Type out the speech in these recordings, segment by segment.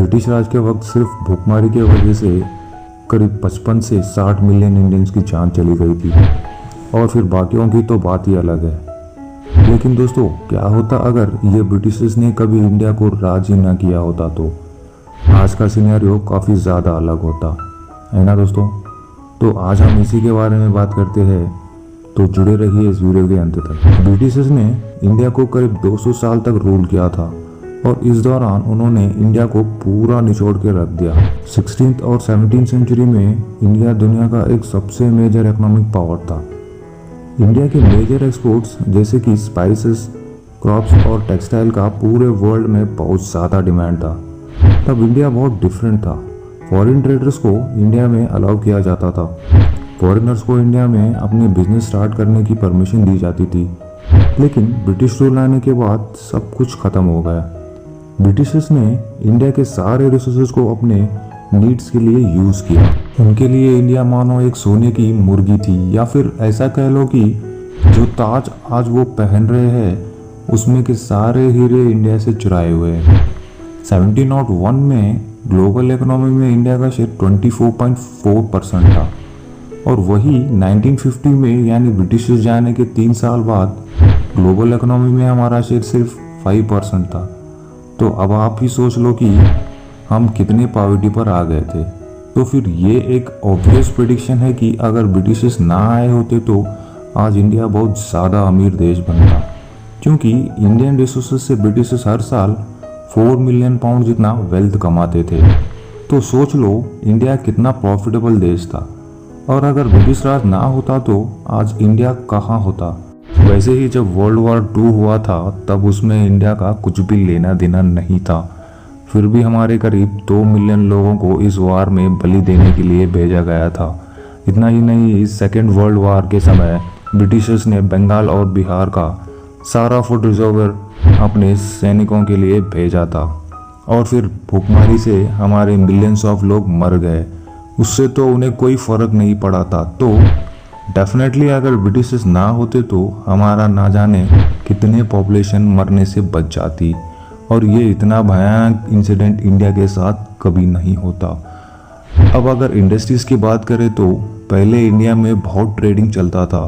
British राज के वक्त सिर्फ भूखमरी की वजह से करीब 55 से 60 मिलियन इंडियंस की जान चली गई थी और फिर बाकियों की तो बात ही अलग है। लेकिन दोस्तों, क्या होता अगर ये ब्रिटिशर्स ने कभी इंडिया को राज ही ना किया होता, तो आज का सिनेरियो काफ़ी ज़्यादा अलग होता है ना दोस्तों। तो आज हम इसी के बारे में बात करते हैं, तो जुड़े रहिए इस वीडियो के अंत तक। ब्रिटिशर्स ने इंडिया को करीब 200 साल तक रूल किया था और इस दौरान उन्होंने इंडिया को पूरा निचोड़ के रख दिया। 16th और 17th सेंचुरी में इंडिया दुनिया का एक सबसे मेजर इकोनॉमिक पावर था। इंडिया के मेजर एक्सपोर्ट्स जैसे कि स्पाइसेस, क्रॉप्स और टेक्सटाइल का पूरे वर्ल्ड में बहुत ज़्यादा डिमांड था। तब इंडिया बहुत डिफरेंट था। फॉरेन ट्रेडर्स को इंडिया में अलाउ किया जाता था। फॉरेनर्स को इंडिया में अपने बिजनेस स्टार्ट करने की परमिशन दी जाती थी। लेकिन ब्रिटिश रूल आने के बाद सब कुछ ख़त्म हो गया। ब्रिटिशर्स ने इंडिया के सारे रिसोर्सेज को अपने नीड्स के लिए यूज़ किया। उनके लिए इंडिया मानो एक सोने की मुर्गी थी, या फिर ऐसा कह लो कि जो ताज आज वो पहन रहे हैं उसमें के सारे हीरे इंडिया से चुराए हुए हैं। 1701 में ग्लोबल इकोनॉमी में इंडिया का शेयर 24.4% था और वही 1950 में यानी ब्रिटिशर्स जाने के 3 साल बाद ग्लोबल इकोनॉमी में हमारा शेयर सिर्फ 5% था। तो अब आप ही सोच लो कि हम कितने पॉवर्टी पर आ गए थे। तो फिर ये एक ऑब्वियस प्रेडिक्शन है कि अगर ब्रिटिशर्स ना आए होते तो आज इंडिया बहुत ज़्यादा अमीर देश बनता, क्योंकि इंडियन रिसोर्सेज से ब्रिटिशर्स हर साल 4 मिलियन पाउंड जितना वेल्थ कमाते थे। तो सोच लो इंडिया कितना प्रॉफिटेबल देश था। और अगर ब्रिटिश राज ना होता तो आज इंडिया कहाँ होता। वैसे ही जब वर्ल्ड वॉर 2 हुआ था तब उसमें इंडिया का कुछ भी लेना देना नहीं था, फिर भी हमारे करीब 2 मिलियन लोगों को इस वार में बलि देने के लिए भेजा गया था। इतना ही नहीं, इस सेकेंड वर्ल्ड वार के समय ब्रिटिशर्स ने बंगाल और बिहार का सारा फूड रिजर्वर अपने सैनिकों के लिए भेजा था और फिर भूखमरी से हमारे मिलियंस ऑफ लोग मर गए। उससे तो उन्हें कोई फ़र्क नहीं पड़ा था। तो डेफिनेटली अगर ब्रिटिशर्स ना होते तो हमारा ना जाने कितने पॉपुलेशन मरने से बच जाती और ये इतना भयानक इंसिडेंट इंडिया के साथ कभी नहीं होता। अब अगर इंडस्ट्रीज़ की बात करें तो पहले इंडिया में बहुत ट्रेडिंग चलता था,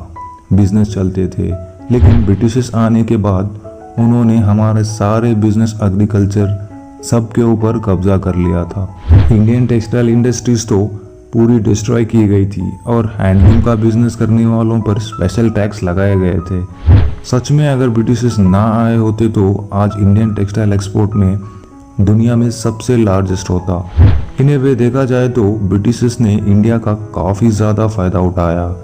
बिजनेस चलते थे। लेकिन ब्रिटिशर्स आने के बाद उन्होंने हमारे सारे बिजनेस, एग्रीकल्चर सब के ऊपर कब्जा कर लिया था। इंडियन टेक्सटाइल इंडस्ट्रीज तो पूरी डिस्ट्रॉय की गई थी और हैंडलूम का बिजनेस करने वालों पर स्पेशल टैक्स लगाए गए थे। सच में अगर ब्रिटिशर्स ना आए होते तो आज इंडियन टेक्सटाइल एक्सपोर्ट में दुनिया में सबसे लार्जेस्ट होता। इन्हें वे देखा जाए तो ब्रिटिशर्स ने इंडिया का काफ़ी ज़्यादा फ़ायदा उठाया,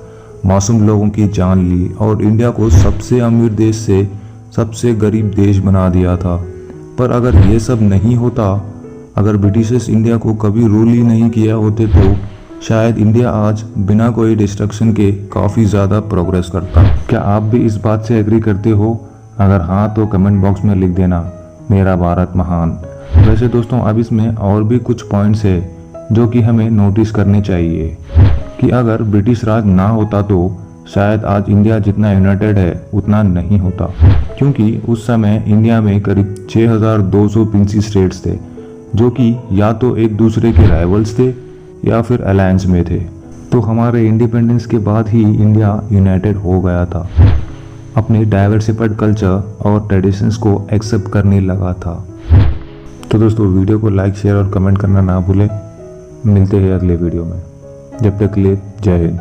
मासूम लोगों की जान ली और इंडिया को सबसे अमीर देश से सबसे गरीब देश बना दिया था। पर अगर ये सब नहीं होता, अगर ब्रिटिशर्स इंडिया को कभी रूल ही नहीं किया होते तो शायद इंडिया आज बिना कोई डिस्ट्रक्शन के काफ़ी ज़्यादा प्रोग्रेस करता। क्या आप भी इस बात से एग्री करते हो? अगर हाँ तो कमेंट बॉक्स में लिख देना, मेरा भारत महान। वैसे दोस्तों, अब इसमें और भी कुछ पॉइंट्स है जो कि हमें नोटिस करने चाहिए कि अगर ब्रिटिश राज ना होता तो शायद आज इंडिया जितना यूनाइटेड है उतना नहीं होता, क्योंकि उस समय इंडिया में करीब 6200 प्रिंसी स्टेट्स थे जो कि या तो एक दूसरे के राइवल्स थे या फिर अलायंस में थे। तो हमारे इंडिपेंडेंस के बाद ही इंडिया यूनाइटेड हो गया था, अपने डाइवर्सिफाइड कल्चर और ट्रेडिशंस को एक्सेप्ट करने लगा था। तो दोस्तों, वीडियो को लाइक, शेयर और कमेंट करना ना भूलें। मिलते हैं अगले वीडियो में। जब तक के लिए जय हिंद।